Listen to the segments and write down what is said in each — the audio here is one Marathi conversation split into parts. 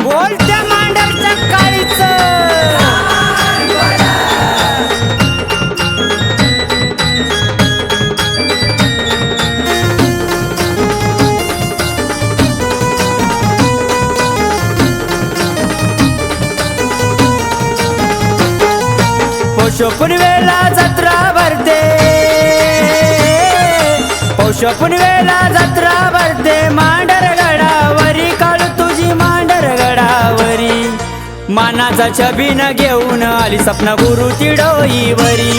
बोलत्या मांडरच्या काळीचं पौषपुनवेला जत्रा भरते, पौषपुनवेला जत्रा भरते, मांडरगडावरी काळू तुझी मांडरगडावरी मानाचा छबीन घेऊन आली सपना गुरु ती डोईवरी,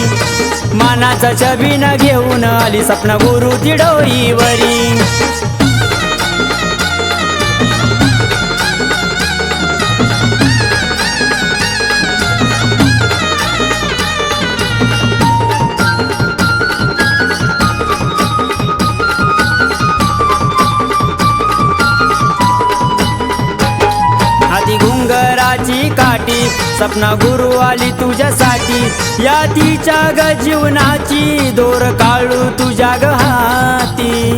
मानाचा छबीन घेऊन आली सपना गुरु ती डोईवरी। घुंगराची काठी सपना गुरु आली तुझ्यासाठी, या तिच्या ग जीवनाची दोर काढू तुझ्या ग हाती।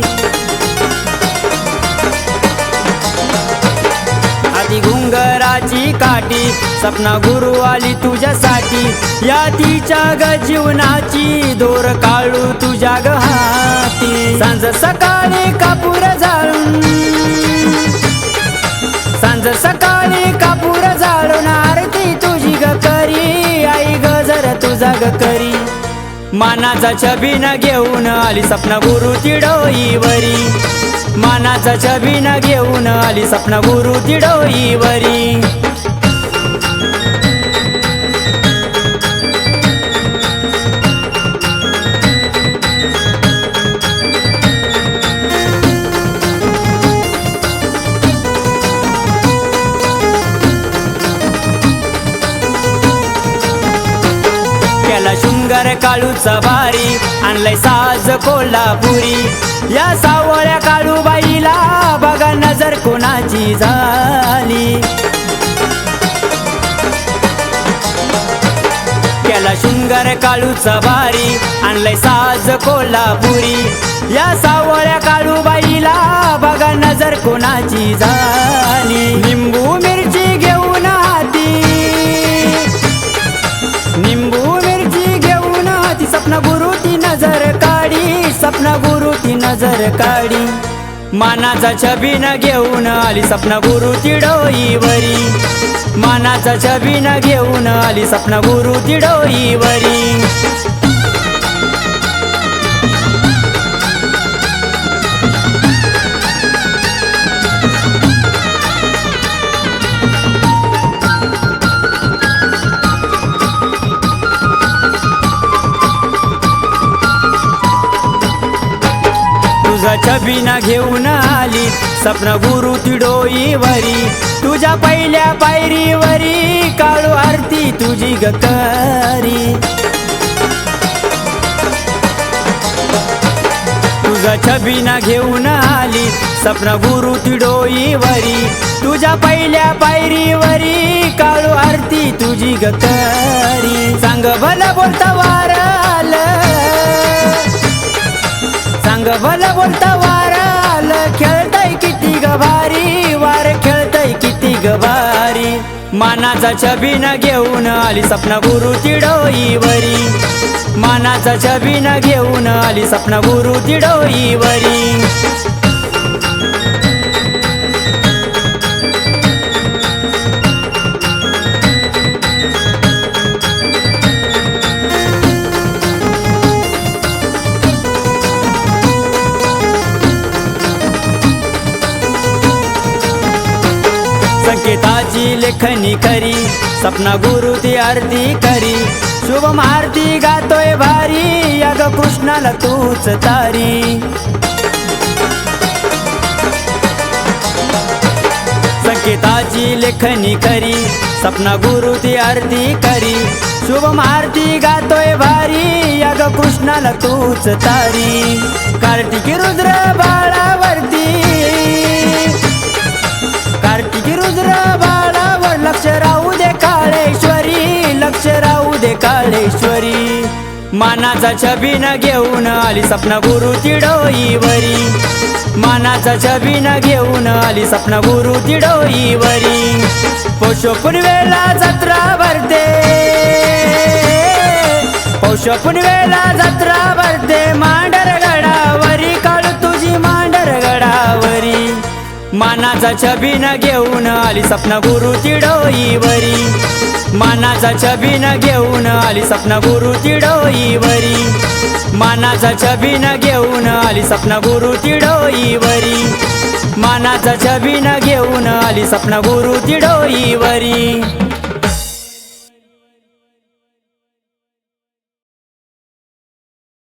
आधी घुंगराची काठी सपना गुरु आली तुझ्यासाठी, या तिच्या ग जीवनाची दोर काढू तुझ्या ग हाती। सांज सकाळी कापूर जाळून, सांज सकाळी कापूर जाळून आरती तुझी ग करी, आई ग जर तुझा ग करी मानाचा छबीन घेऊन आली सपना गुरु ती डोईवरी, मानाचा छबीन घेऊन आली सपना गुरु ती डोईवरी। शृंगार काळूचा भारी आणलाय साज कोल्हापुरी, या सावळ्या काळूबाईला बघा नजर कोणाची झाली। केला शृंगार काळूचा भारी आणलाय साज कोल्हापुरी, या सावळ्या काळूबाईला बघा नजर कोणाची झाली। निंबू मिरची घेऊन हाती, निंबू सपना गुरु ती नजर काढी, सपना गुरु ती नजर काढी मानाचा छबीन घेऊन आली सपना गुरु ती डोईवरी, मानाचा छबीन घेऊन आली सपना गुरु ती डोईवरी। छबीन घेऊन आली सपना गुरु ती डोईवरी, तुझ्या पहिल्या पायरीवरी काळू आरती तुझी ग करी। तुझा छबीन घेऊन आली सपना गुरु ती डोईवरी, तुझ्या पहिल्या पायरीवरी काळू आरती तुझी ग करी। सांग भला बोलता वाराल, सांग भला बोलता वाराल, खेळताय किती ग भारी, वार खेळताय किती ग भारी मानाचा छबीन घेऊन आली सपना गुरु ती डोईवरी, मानाचा छबीन घेऊन आली सपना गुरु ती डोईवरी। संकेताची लेखनी करी सपना गुरु ती आरती करी, शुभम आरती गातोय भारी, या ग कृष्णाला तूच तारी। संकेताची लेखनी करी सपना गुरु ती आरती करी, शुभम आरती गातोय भारी, या ग कृष्णाला तूच तारी। कार्तिकी रुद्र बाळावरती, कार्तिकी रुद्र बाळावर लक्ष राहू दे काळेश्वरी, लक्ष राहू दे काळेश्वरी मानाचा छबीन घेऊन आली सपना गुरु ती डोईवरी मानाचा छबीन घेऊन आली सपना गुरु ती डोईवरी पौष पुनवेला जत्रा भरते पौष पुनवेला जत्रा भरते मांडर गडावरी काळू तुझी मांडर गडावरी मानाचा छबीन घेऊन आली सपना गुरु ती डोईवरी मानाचा छबीन घेऊन आली सपना गुरु ती डोईवरी मानाचा छबीन घेऊन आली सपना गुरु ती डोईवरी मानाचा छबीन घेऊन आली सपना गुरु ती डोईवरी